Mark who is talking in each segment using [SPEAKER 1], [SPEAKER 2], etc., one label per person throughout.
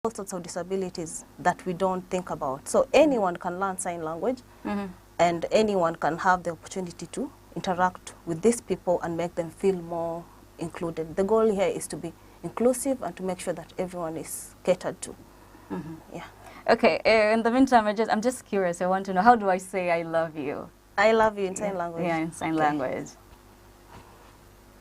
[SPEAKER 1] all sorts of disabilities that we don't think about. So anyone can learn sign language, and anyone can have the opportunity to interact with these people and make them feel more included. The goal here is to be inclusive and to make sure that everyone is catered to. Yeah.
[SPEAKER 2] Okay, in the meantime, I'm just curious. I want to know, how do I say I love you?
[SPEAKER 1] I love you in sign language.
[SPEAKER 2] Yeah, in sign language.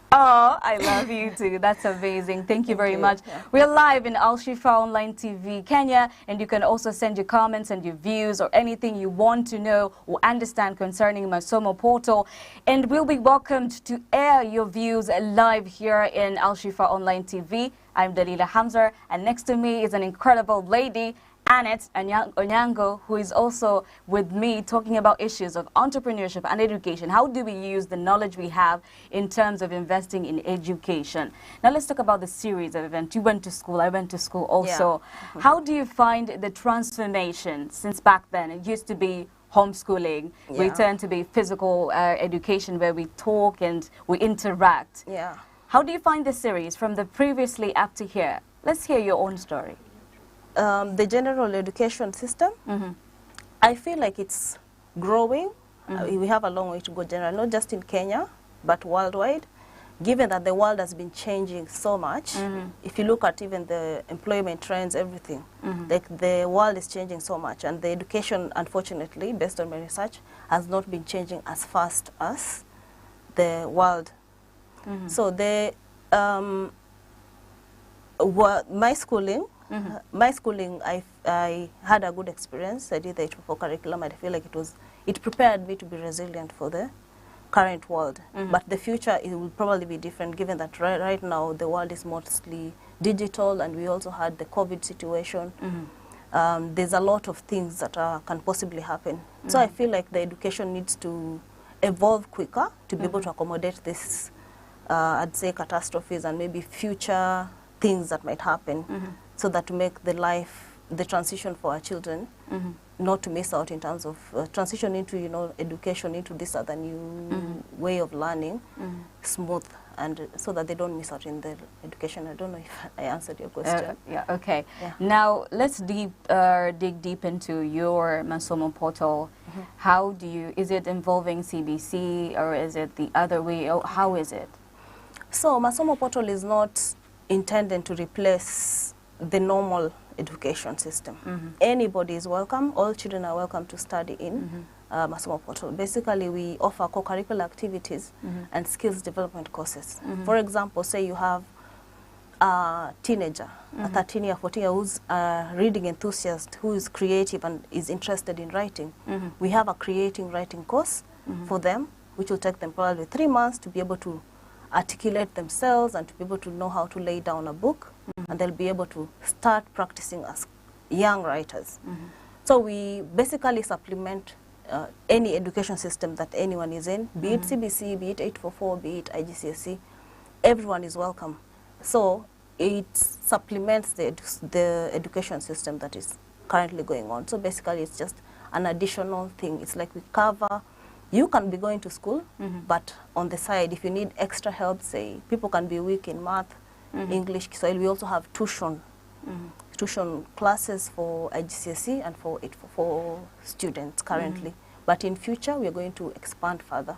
[SPEAKER 2] Oh, I love you too. That's amazing. Thank you very much. Yeah. We're live in Al Shifa Online TV Kenya, and you can also send your comments and your views or anything you want to know or understand concerning Masomo Portal. And we'll be welcomed to air your views live here in Al Shifa Online TV. I'm Dalila Hamza, and next to me is an incredible lady, Annette Onyango, who is also with me talking about issues of entrepreneurship and education. How do we use the knowledge we have in terms of investing in education? Now let's talk about the series of events. You went to school, I went to school also. Yeah. How do you find the transformation since back then? It used to be homeschooling. Yeah. We turned to be physical education where we talk and we interact.
[SPEAKER 1] Yeah.
[SPEAKER 2] How do you find the series from the previously up to here? Let's hear your own story.
[SPEAKER 1] The general education system, I feel like it's growing. We have a long way to go generally, not just in Kenya, but worldwide, given that the world has been changing so much. If you look at even the employment trends, everything, like the world is changing so much, and the education, unfortunately, based on my research, has not been changing as fast as the world. So the my schooling, I had a good experience. I did the H4 curriculum. I feel like it prepared me to be resilient for the current world. But the future, it will probably be different, given that right now the world is mostly digital, and we also had the COVID situation. There's a lot of things that can possibly happen. So I feel like the education needs to evolve quicker to be able to accommodate this, I'd say, catastrophes and maybe future things that might happen. So that to make the transition for our children, not to miss out in terms of transition into, education, into this other new way of learning, smooth, and so that they don't miss out in their education. I don't know if I answered your question.
[SPEAKER 2] Yeah, okay. Yeah. Now, let's dig deep into your Masomo Portal. How is it involving CBC, or is it the other way? How is it?
[SPEAKER 1] So, Masomo Portal is not intended to replace the normal education system. Anybody is welcome. All children are welcome to study in Masomo Portal. Basically, we offer co-curricular activities and skills development courses. For example, say you have a teenager, a 13-year, 14-year, who's a reading enthusiast, who is creative and is interested in writing. We have a creating writing course for them, which will take them probably 3 months to be able to articulate themselves and to be able to know how to lay down a book, and they'll be able to start practicing as young writers. So we basically supplement any education system that anyone is in, be it CBC, be it 844, be it IGCSE, everyone is welcome. So it supplements the education system that is currently going on. So basically it's just an additional thing. It's like we cover. You can be going to school, but on the side, if you need extra help, say, people can be weak in math, English, Kiswahili, we also have tuition classes for IGCSE and for students currently. But in future, we are going to expand further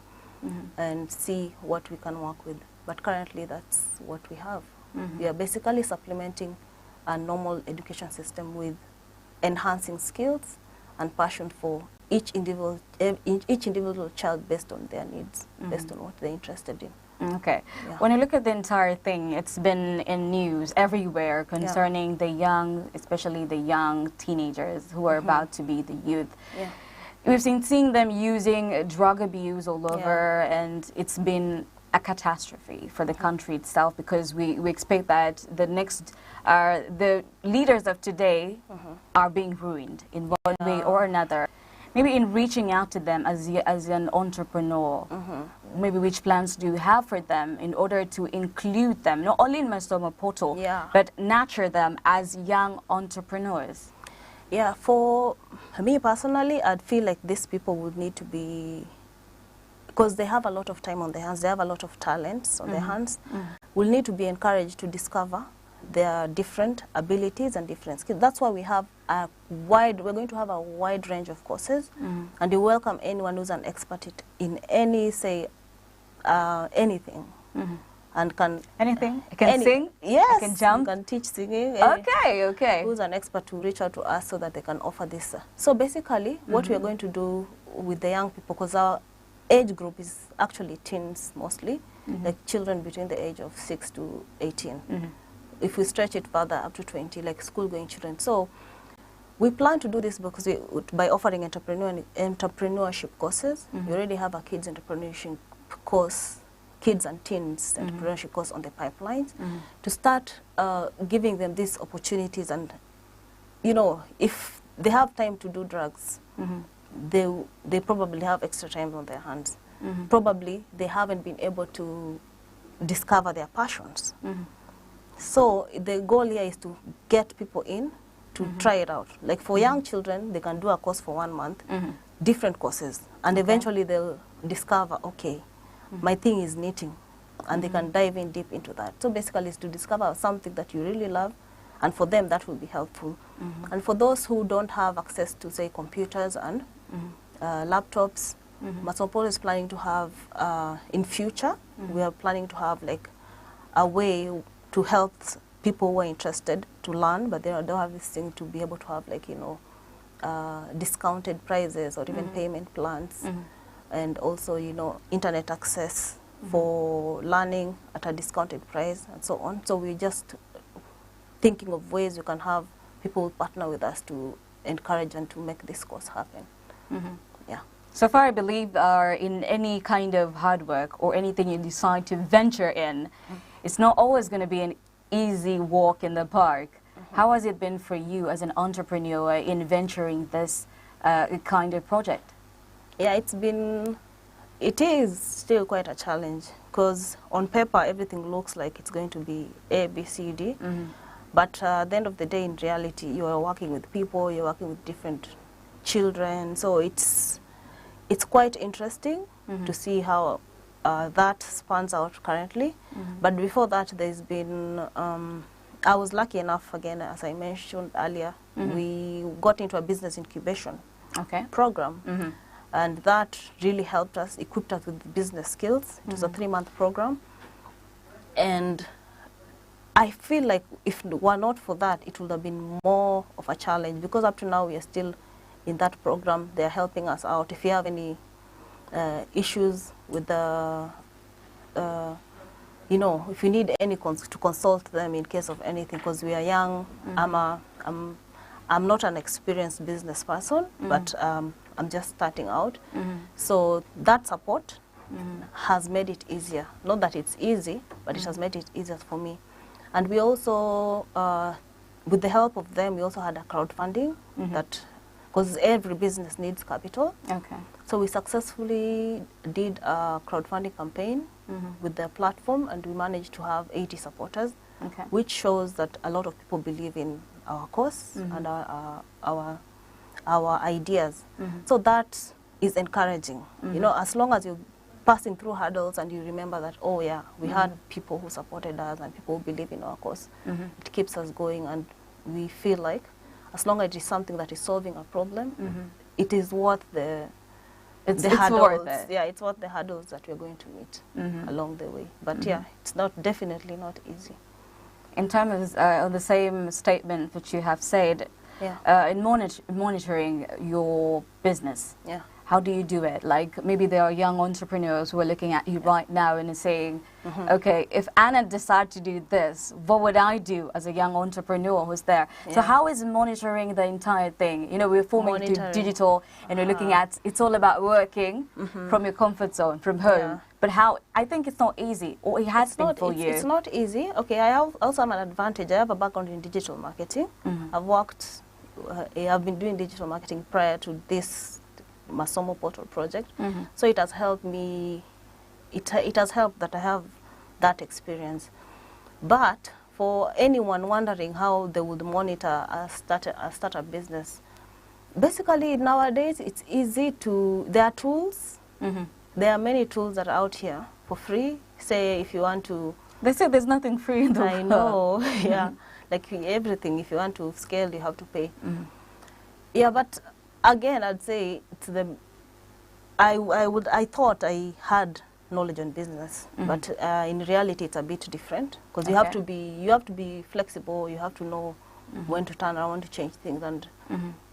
[SPEAKER 1] and see what we can work with. But currently, that's what we have. We are basically supplementing a normal education system with enhancing skills and passion for each individual child based on their needs, based on what they're interested in.
[SPEAKER 2] Okay. Yeah. When I look at the entire thing, it's been in news everywhere concerning the young, especially the young teenagers who are about to be the youth. Yeah. We've seeing them using drug abuse all over, and it's been a catastrophe for the country itself, because we expect that the leaders of today are being ruined in one way or another. Maybe in reaching out to them as an entrepreneur, maybe which plans do you have for them in order to include them, not only in Masomo Portal, but nurture them as young entrepreneurs?
[SPEAKER 1] Yeah, for me personally, I'd feel like these people would need to be, because they have a lot of time on their hands, they have a lot of talents on their hands, will need to be encouraged to discover their different abilities and different skills. That's why we have we're going to have a wide range of courses, and we welcome anyone who's an expert in any, say, anything. And can
[SPEAKER 2] anything? I can sing?
[SPEAKER 1] Yes.
[SPEAKER 2] I can jump?
[SPEAKER 1] You can teach singing.
[SPEAKER 2] Okay, okay.
[SPEAKER 1] Who's an expert to reach out to us so that they can offer this. So basically, what we are going to do with the young people, because our age group is actually teens mostly, like children between the age of 6 to 18. If we stretch it further up to 20, like school-going children. So we plan to do this because by offering entrepreneurship courses. We already have a kids entrepreneurship course, kids and teens entrepreneurship course on the pipelines, to start giving them these opportunities. And, you know, if they have time to do drugs, they probably have extra time on their hands. Probably they haven't been able to discover their passions. So the goal here is to get people in to try it out. Like for young children, they can do a course for 1 month, different courses, and eventually they'll discover, okay, my thing is knitting, and they can dive in deep into that. So basically it's to discover something that you really love, and for them that will be helpful. And for those who don't have access to, say, computers and laptops, Masopol is planning to have, in future, we are planning to have like a way to help people who are interested to learn, but they don't have this thing to be able to have, like, you know, discounted prices or even payment plans. And also, you know, internet access for learning at a discounted price and so on. So we're just thinking of ways you can have people partner with us to encourage and to make this course happen. Yeah.
[SPEAKER 2] So far, I believe in any kind of hard work or anything you decide to venture in, it's not always going to be an easy walk in the park. How has it been for you as an entrepreneur in venturing this kind of project?
[SPEAKER 1] Yeah, it is still quite a challenge, because on paper everything looks like it's going to be A, B, C, D. But at the end of the day, in reality, you are working with people, you're working with different children. So it's quite interesting to see how that spans out currently. But before that, there's been, I was lucky enough, again, as I mentioned earlier, we got into a business incubation program. And that really helped us, equipped us with business skills. It was a 3-month program. And I feel like if it were not for that, it would have been more of a challenge, because up to now we are still in that program. They're helping us out. If you have any issues with the, you know, if you need any to consult them in case of anything, because we are young. I'm not an experienced business person, but I'm just starting out. So that support has made it easier. Not that it's easy, but it has made it easier for me. And we also, with the help of them, we also had a crowdfunding that, because every business needs capital. So we successfully did a crowdfunding campaign with their platform, and we managed to have 80 supporters, which shows that a lot of people believe in our course and our ideas. So that is encouraging. You know, as long as you're passing through hurdles and you remember that, oh yeah, we had people who supported us and people who believe in our course, it keeps us going, and we feel like as long as it is something that is solving a problem, it is worth the hurdles.
[SPEAKER 2] Worth it.
[SPEAKER 1] Yeah, it's worth the hurdles that we're going to meet along the way. But yeah, it's definitely not easy.
[SPEAKER 2] In terms of the same statement that you have said, in monitoring your business, how do you do it? Like, maybe there are young entrepreneurs who are looking at you right now and are saying, okay, if Anna decided to do this, what would I do as a young entrepreneur who's there? So how is monitoring the entire thing? You know, we're forming through digital, and we're looking at, it's all about working from your comfort zone, from home. But how, I think it's not easy, or it has been for you.
[SPEAKER 1] It's not easy. Okay, I also have an advantage. I have a background in digital marketing. I've been doing digital marketing prior to this Masomo Portal project. So it has helped me, it has helped that I have that experience. But for anyone wondering how they would monitor a startup business, basically nowadays it's easy to, there are tools. There are many tools that are out here for free. Say if you want to
[SPEAKER 2] They say there's nothing free in the world.
[SPEAKER 1] I know, yeah. Like everything, if you want to scale, you have to pay. Yeah, but again, I'd say to them, I thought I had knowledge on business, but in reality, it's a bit different because you have to be flexible. You have to know when to turn around, to change things, and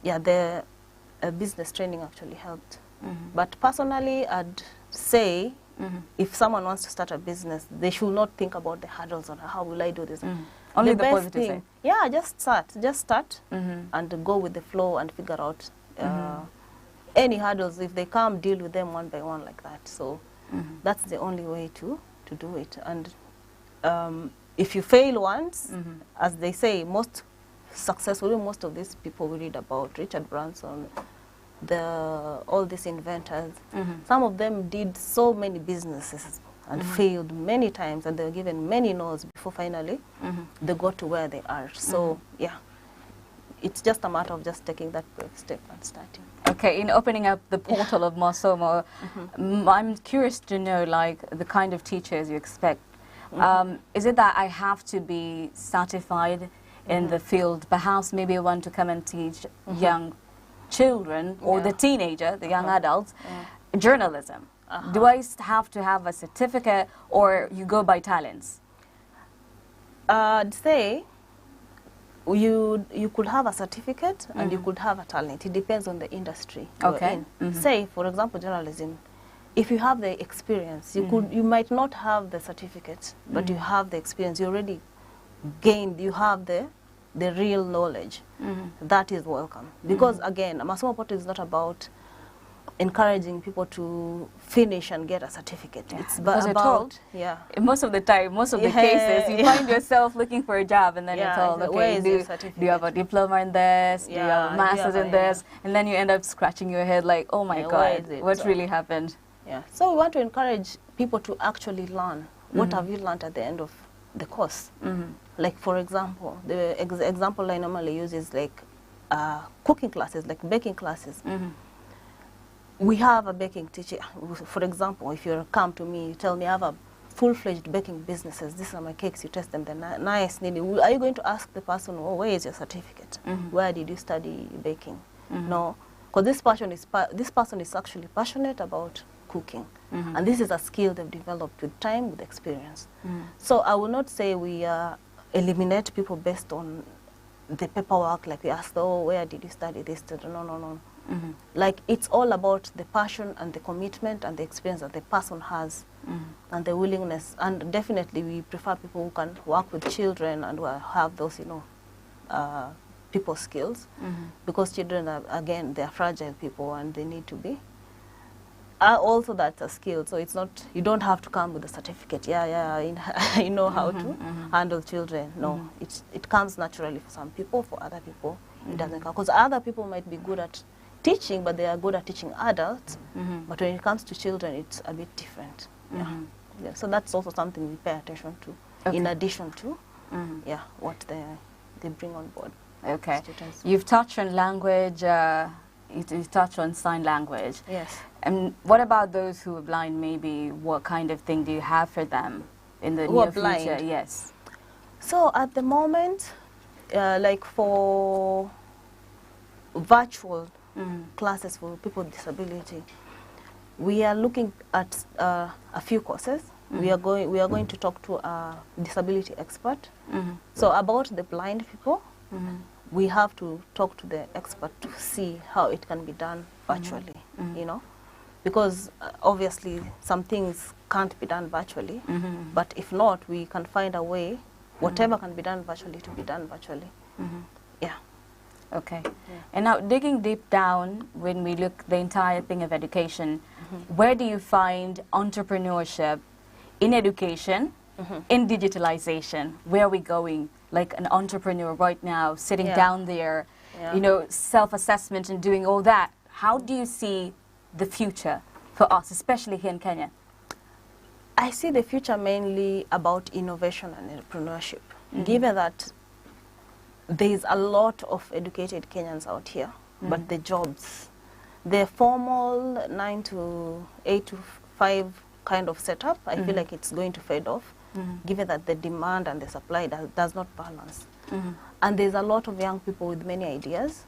[SPEAKER 1] yeah, the business training actually helped. But personally, I'd say if someone wants to start a business, they should not think about the hurdles on how will I do this.
[SPEAKER 2] Only the
[SPEAKER 1] best
[SPEAKER 2] positive
[SPEAKER 1] thing, yeah, just start and go with the flow and figure out any hurdles. If they come, deal with them one by one like that. So that's the only way to do it. And if you fail once, as they say, most of these people we read about, Richard Branson, all these inventors, some of them did so many businesses and failed many times, and they were given many no's before finally they got to where they are. So yeah, it's just a matter of just taking that brave step and starting.
[SPEAKER 2] Okay, in opening up the portal of Masomo, I'm curious to know, like, the kind of teachers you expect. Is it that I have to be certified in the field? Perhaps maybe I want to come and teach young children or the teenager, the young adults, journalism. Do I have to have a certificate, or you go by talents?
[SPEAKER 1] I'd say you could have a certificate and you could have a talent. It depends on the industry you're in. Say, for example, journalism. If you have the experience, you might not have the certificate, but you have the experience. You already gained. You have the real knowledge. That is welcome. Because again, Masomo Portal is not about encouraging people to finish and get a certificate. It's about,
[SPEAKER 2] most of the time, most of the cases, you find yourself looking for a job, and then you're told, okay, do you have a diploma in this? Do you have a master's in this? And then you end up scratching your head like, oh my God, what really happened?
[SPEAKER 1] Yeah. So we want to encourage people to actually learn. What have you learned at the end of the course? Like, for example, the example I normally use is like cooking classes, like baking classes. We have a baking teacher. For example, if you come to me, you tell me I have a full-fledged baking businesses. These are my cakes. You test them. They're nice. Are you going to ask the person, oh, where is your certificate? Where did you study baking? No, because this person is actually passionate about cooking, and this is a skill they've developed with time, with experience. So I will not say we eliminate people based on the paperwork. Like we ask, oh, where did you study this? No. Like, it's all about the passion and the commitment and the experience that the person has and the willingness. And definitely we prefer people who can work with children and who have those, people skills. Because children are, again, they are fragile people and they need to be. Also, that's a skill. So it's not, you don't have to come with a certificate. I know how to handle children. No, it comes naturally for some people. For other people, it doesn't come. Because other people might be good at teaching, but they are good at teaching adults. But when it comes to children, it's a bit different. Yeah, so that's also something we pay attention to, in addition to what they bring on board.
[SPEAKER 2] Okay. Students. You've touched on language, you've touched on sign language.
[SPEAKER 1] Yes.
[SPEAKER 2] And what about those who are blind, maybe? What kind of thing do you have for them in the near future? Yes.
[SPEAKER 1] So at the moment, like for virtual classes for people with disability, we are looking at a few courses. We are going to talk to a disability expert. So about the blind people, we have to talk to the expert to see how it can be done virtually, because obviously some things can't be done virtually, but if not, we can find a way, whatever can be done virtually, to be done virtually.
[SPEAKER 2] Okay. And now, digging deep down, when we look the entire thing of education, where do you find entrepreneurship in education, in digitalization? Where are we going? Like an entrepreneur right now, sitting down there, self-assessment and doing all that. How do you see the future for us, especially here in Kenya?
[SPEAKER 1] I see the future mainly about innovation and entrepreneurship, given that there is a lot of educated Kenyans out here, but the jobs, the formal 9 to 8 to 5 kind of setup, I feel like it's going to fade off. given that the demand and the supply does not balance. And there's a lot of young people with many ideas,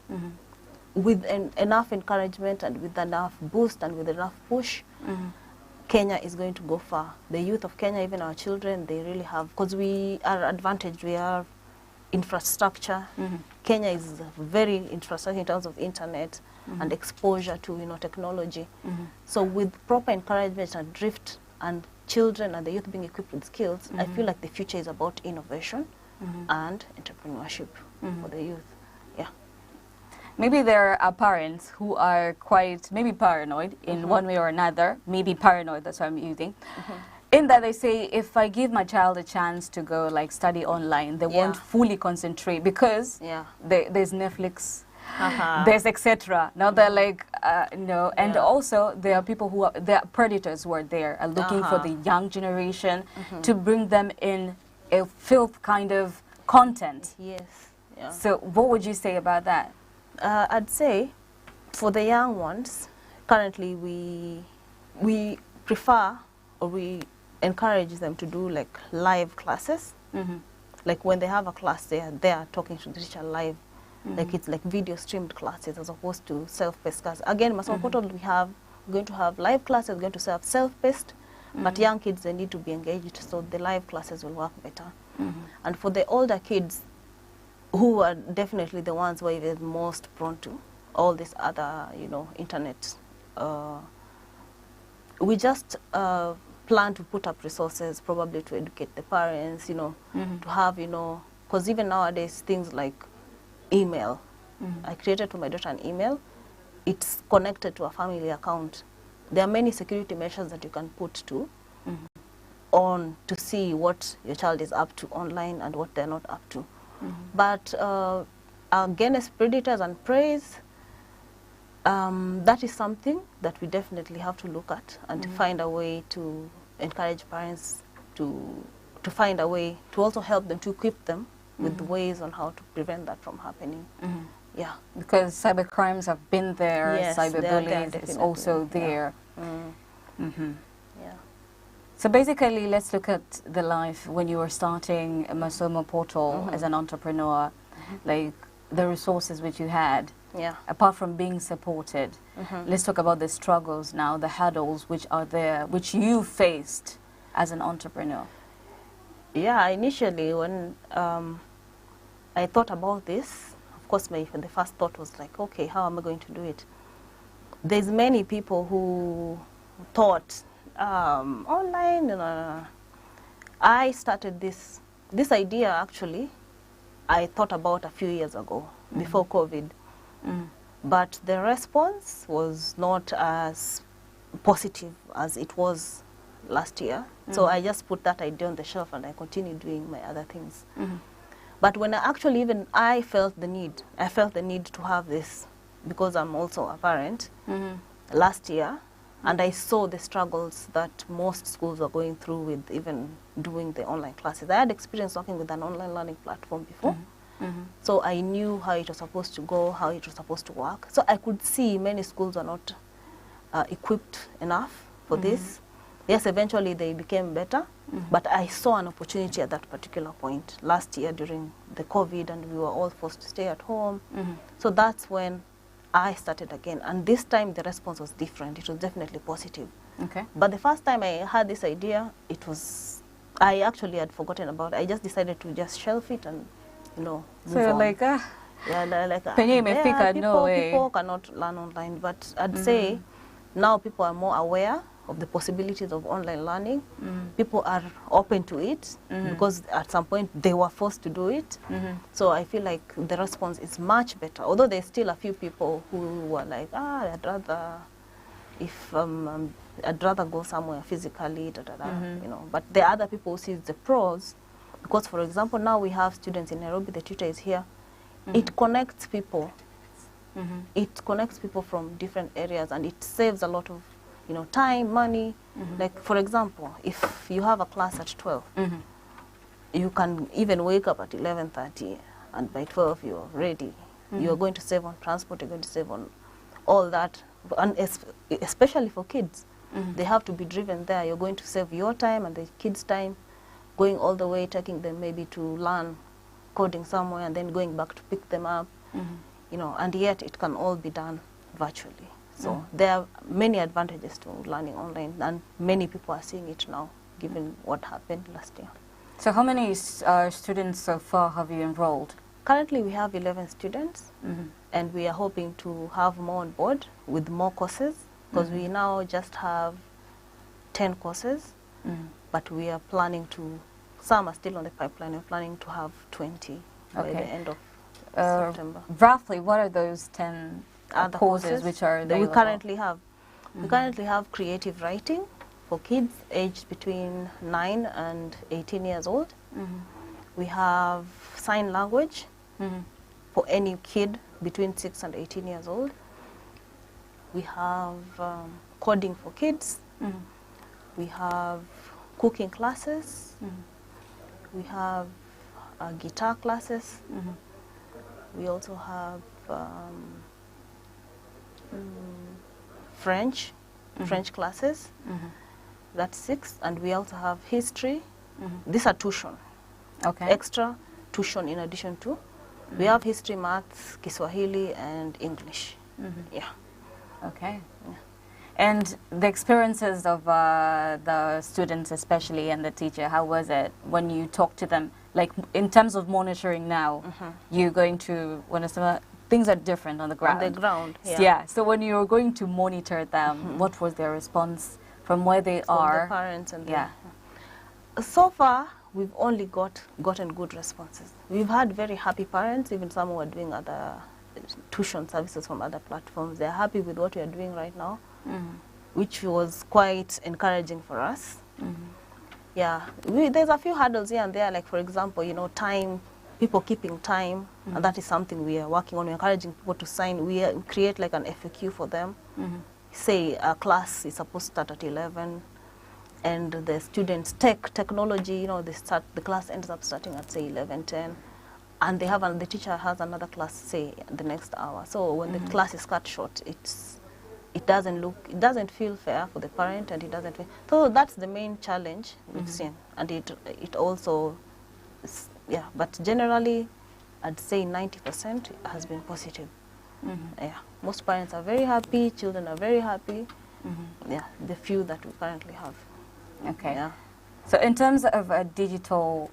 [SPEAKER 1] with enough encouragement and with enough boost and with enough push. Kenya is going to go far. The youth of Kenya, even our children, they really have, because we are advantaged, we have infrastructure. Kenya is very infrastructure in terms of internet and exposure to, you know, technology. So with proper encouragement and drift and children and the youth being equipped with skills, I feel like the future is about innovation and entrepreneurship for the youth. Yeah.
[SPEAKER 2] Maybe there are parents who are quite maybe paranoid in one way or another, maybe paranoid, that's what I'm using. In that they say, if I give my child a chance to go like study online, they won't fully concentrate because there's Netflix, there's etc. Now they're like, no, and also there are people who are, there are predators who are there, are looking for the young generation to bring them in a filth kind of content.
[SPEAKER 1] Yes. Yeah.
[SPEAKER 2] So what would you say about that?
[SPEAKER 1] I'd say for the young ones, currently we prefer or we encourage them to do like live classes. Like when they have a class, they are talking to the teacher live. Like it's like video streamed classes as opposed to self-paced classes. Again, Masomo Portal, we're going to have live classes, we're going to have self-paced, but young kids, they need to be engaged, so the live classes will work better. And for the older kids, who are definitely the ones who are most prone to all this other, you know, internet, we just plan to put up resources probably to educate the parents, you know, to have, you know, because even nowadays things like email, I created for my daughter an email, it's connected to a family account. There are many security measures that you can put to on to see what your child is up to online and what they're not up to. But against predators and preys, that is something that we definitely have to look at and to find a way to encourage parents to find a way to also help them, to equip them with ways on how to prevent that from happening. Yeah. Because
[SPEAKER 2] cybercrimes have been there,
[SPEAKER 1] yes,
[SPEAKER 2] cyberbullying is also there.
[SPEAKER 1] Yeah.
[SPEAKER 2] So basically, let's look at the life when you were starting Masomo Portal as an entrepreneur, like the resources which you had, apart from being supported. Let's talk about the struggles now, the hurdles which are there, which you faced as an entrepreneur.
[SPEAKER 1] Yeah, initially when I thought about this, of course the first thought was like, okay, how am I going to do it? There's many people who thought online, I started this idea actually, I thought about a few years ago, before COVID. But the response was not as positive as it was last year. So I just put that idea on the shelf and I continued doing my other things. But when I felt the need to have this, because I'm also a parent, last year, and I saw the struggles that most schools are going through with even doing the online classes. I had experience working with an online learning platform before. So I knew how it was supposed to go, how it was supposed to work. So I could see many schools are not equipped enough for this. Yes, eventually they became better, but I saw an opportunity at that particular point last year during the COVID, and we were all forced to stay at home. So that's when I started again, and this time the response was different. It was definitely positive.
[SPEAKER 2] Okay.
[SPEAKER 1] But the first time I had this idea, I actually had forgotten about it. I just decided to just shelf it and, you know, move
[SPEAKER 2] so
[SPEAKER 1] on.
[SPEAKER 2] Like,
[SPEAKER 1] people cannot learn online, but I'd say now people are more aware of the possibilities of online learning. People are open to it because at some point they were forced to do it. So I feel like the response is much better. Although there's still a few people who were like, I'd rather go somewhere physically, you know. But the other people who see the pros, because for example now we have students in Nairobi, the tutor is here. It connects people. It connects people from different areas, and it saves a lot of, you know, time, money. Like for example, if you have a class at 12, you can even wake up at 11:30, and by 12 you're ready. You're going to save on transport, you're going to save on all that, and especially for kids. They have to be driven there. You're going to save your time and the kids' time. going all the way, taking them maybe to learn coding somewhere and then going back to pick them up, you know, and yet it can all be done virtually. So there are many advantages to learning online, and many people are seeing it now, given what happened last year.
[SPEAKER 2] So how many students so far have you enrolled?
[SPEAKER 1] Currently we have 11 students, and we are hoping to have more on board with more courses, because we now just have 10 courses, but we are planning to, some are still on the pipeline, we're planning to have 20 by the end of September.
[SPEAKER 2] Roughly, what are those 10
[SPEAKER 1] other
[SPEAKER 2] courses which are
[SPEAKER 1] that we
[SPEAKER 2] available?
[SPEAKER 1] currently have? We currently have creative writing for kids aged between 9 and 18 years old. We have sign language for any kid between 6 and 18 years old. We have coding for kids. We have cooking classes. We have guitar classes. We also have French classes. That's 6, and we also have history. These are tuition, extra tuition in addition to. We have history, maths, Kiswahili, and English. Yeah.
[SPEAKER 2] Okay. Yeah. And the experiences of the students especially and the teacher, how was it when you talked to them? Like in terms of monitoring now, you're going to, things are different on the ground.
[SPEAKER 1] On the ground, yeah.
[SPEAKER 2] Yeah. So when you're going to monitor them, what was their response from where they are?
[SPEAKER 1] The parents and
[SPEAKER 2] yeah.
[SPEAKER 1] So far, we've only gotten good responses. We've had very happy parents, even some who are doing other tuition services from other platforms. They're happy with what we are doing right now, which was quite encouraging for us. Yeah, there's a few hurdles here and there, like for example, you know, time, people keeping time, and that is something we are working on. We're encouraging people to sign. We create like an FAQ for them. Say a class is supposed to start at 11, and the students technology, you know, the class ends up starting at say 11:10, and the teacher has another class say the next hour. So when the class is cut short, it doesn't feel fair for the parent, and it doesn't feel, so that's the main challenge we've seen, and it also yeah, but generally I'd say 90% has been positive. Yeah, most parents are very happy, children are very happy. Yeah, the few that we currently have.
[SPEAKER 2] Okay.
[SPEAKER 1] Yeah.
[SPEAKER 2] So in terms of a digital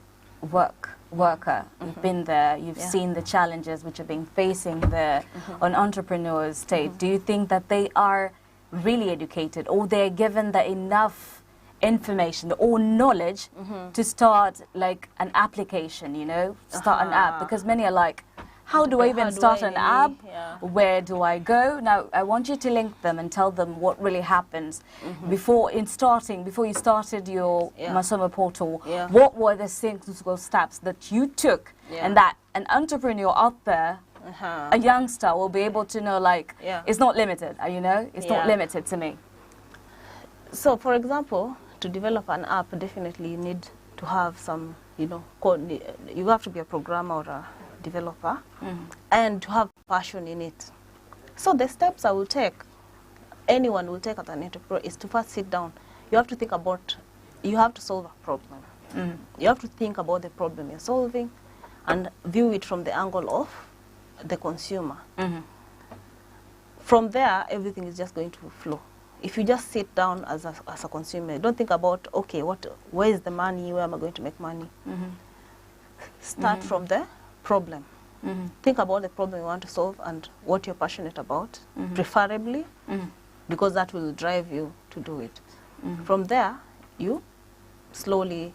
[SPEAKER 2] worker, you've been there, you've seen the challenges which are being facing there on entrepreneurs state. Do you think that they are really educated, or they're given the enough information or knowledge to start like an application, you know, start an app? Because many are like, how do I even start an app? Where do I go? Now, I want you to link them and tell them what really happens before you started your Masomo portal. What were the single steps that you took, and that an entrepreneur out there, a youngster, will be able to know, like, it's not limited, you know, it's not limited to me.
[SPEAKER 1] So, for example, to develop an app, definitely you need to have some, you know, code. You have to be a programmer or a developer, and to have passion in it. So the steps I will take, anyone will take as an entrepreneur, is to first sit down. You have to think about, you have to solve a problem. You have to think about the problem you're solving and view it from the angle of the consumer. From there, everything is just going to flow. If you just sit down as a consumer, don't think about, okay, where is the money, where am I going to make money? Start from the problem. Think about the problem you want to solve and what you're passionate about, preferably, because that will drive you to do it. From there, you slowly,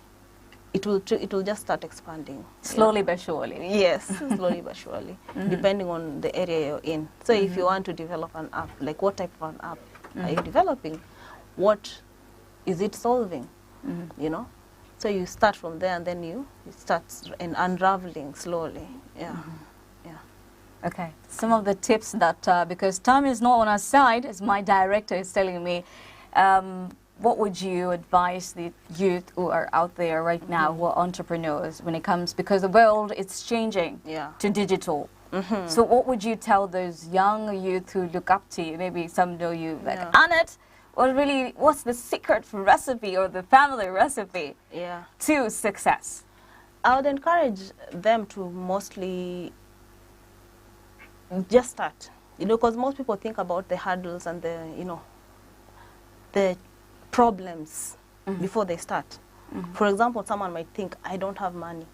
[SPEAKER 1] it will just start expanding.
[SPEAKER 2] Slowly but surely.
[SPEAKER 1] Yes, slowly but surely, depending on the area you're in. So if you want to develop an app, like what type of an app are you developing? What is it solving? You know? So you start from there, and then you start unraveling slowly. Yeah.
[SPEAKER 2] Okay. Some of the tips that, because time is not on our side, as my director is telling me, what would you advise the youth who are out there right now, who are entrepreneurs, when it comes, because the world is changing to digital. So what would you tell those young youth who look up to you? Maybe some know you like, Annette, or really, what's the secret recipe or the family recipe to success?
[SPEAKER 1] I would encourage them to mostly just start, because most people think about the hurdles and the problems before they start. For example, someone might think, I don't have money,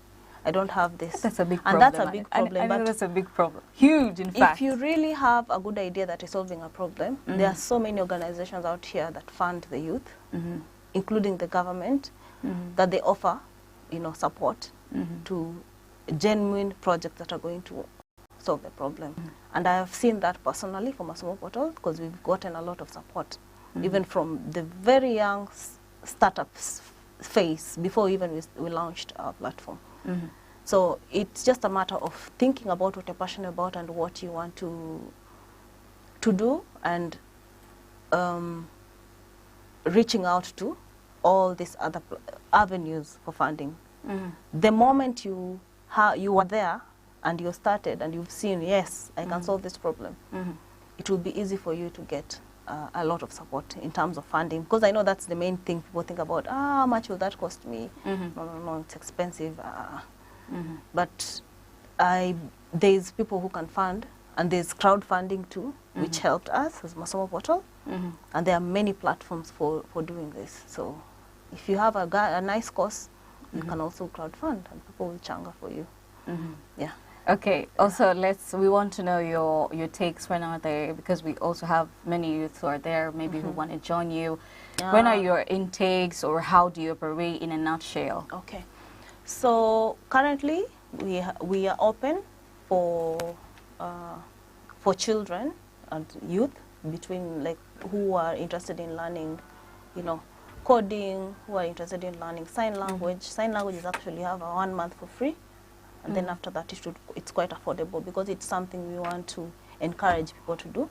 [SPEAKER 1] I don't have this.
[SPEAKER 2] That's a big problem.
[SPEAKER 1] And that's a big problem.
[SPEAKER 2] I know that's a big problem. Huge, in fact.
[SPEAKER 1] If you really have a good idea that is solving a problem, there are so many organizations out here that fund the youth, including the government, that they offer, support to genuine projects that are going to solve the problem. And I have seen that personally from Masomo Portal, because we've gotten a lot of support, even from the very young startups phase, before even we launched our platform. So it's just a matter of thinking about what you're passionate about and what you want to do, and reaching out to all these other avenues for funding. The moment you are there and you started and you've seen, yes, I can solve this problem, it will be easy for you to get a lot of support in terms of funding, because I know that's the main thing people think about. How much will that cost me? No, it's expensive. But there's people who can fund, and there's crowdfunding too, which helped us as Masomo Portal, and there are many platforms for doing this. So if you have a nice course, you can also crowdfund, and people will changa for you. Yeah.
[SPEAKER 2] Okay, also we want to know your takes. When are they, because we also have many youth who are there, maybe who want to join you. When are your intakes, or how do you operate in a nutshell?
[SPEAKER 1] Okay, so currently we are open for children and youth between, like, who are interested in learning, coding, who are interested in learning sign language. Sign language is actually have a 1 month for free. And then after that, it's quite affordable, because it's something we want to encourage people to do.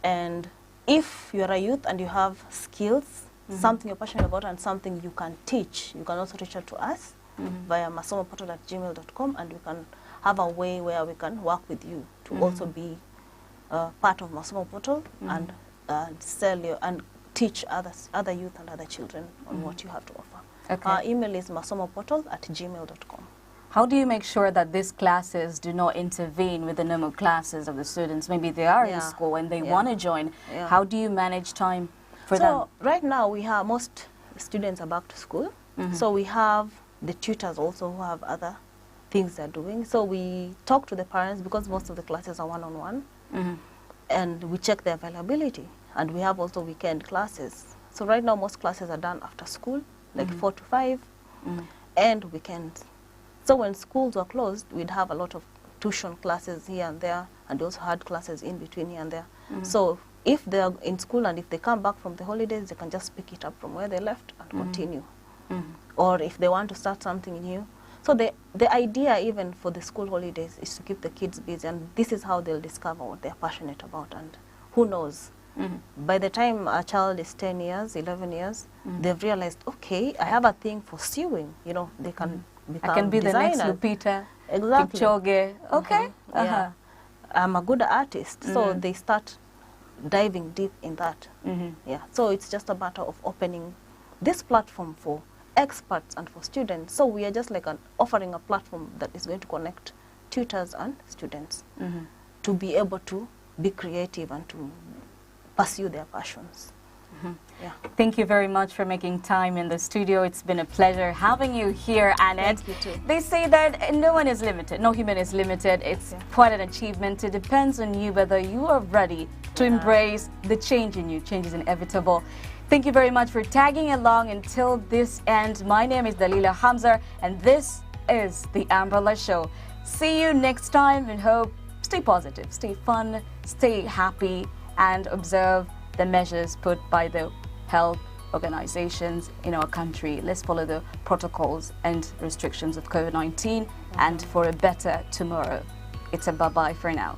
[SPEAKER 1] And if you're a youth and you have skills, something you're passionate about and something you can teach, you can also reach out to us via masomoportal@gmail.com, and we can have a way where we can work with you to also be part of Masomo Portal and sell you and teach other youth and other children on what you have to offer.
[SPEAKER 2] Okay.
[SPEAKER 1] Our email is masomoportal@gmail.com.
[SPEAKER 2] How do you make sure that these classes do not intervene with the normal classes of the students? Maybe they are in school and they want to join. How do you manage time for them?
[SPEAKER 1] So right now we have, most students are back to school. So we have the tutors also who have other things they're doing. So we talk to the parents, because most of the classes are one-on-one, and we check the availability. And we have also weekend classes. So right now most classes are done after school, like 4 to 5, and weekends. So when schools were closed, we'd have a lot of tuition classes here and there, and also had classes in between here and there. So if they're in school and if they come back from the holidays, they can just pick it up from where they left and continue. Or if they want to start something new. So the idea even for the school holidays is to keep the kids busy, and this is how they'll discover what they're passionate about. And who knows, by the time a child is 10 years, 11 years, they've realized, okay, I have a thing for sewing. They can become
[SPEAKER 2] I can be
[SPEAKER 1] designers.
[SPEAKER 2] the next Lupita,
[SPEAKER 1] Exactly.
[SPEAKER 2] Kipchoge. Okay.
[SPEAKER 1] Yeah. I'm a good artist. So they start diving deep in that. Yeah. So it's just a matter of opening this platform for experts and for students. So we are just like offering a platform that is going to connect tutors and students to be able to be creative and to pursue their passions. Yeah.
[SPEAKER 2] Thank you very much for making time in the studio. It's been a pleasure having you here, Annette.
[SPEAKER 1] Thank you too.
[SPEAKER 2] They say that no one is limited, no human is limited. It's quite an achievement. It depends on you whether you are ready to embrace the change in you. Change is inevitable. Thank you very much for tagging along until this end. My name is Dalila Hamza, and this is The Umbrella Show. See you next time, and hope stay positive, stay fun, stay happy, and observe the measures put by the health organizations in our country. Let's follow the protocols and restrictions of COVID-19 and for a better tomorrow. It's a bye-bye for now.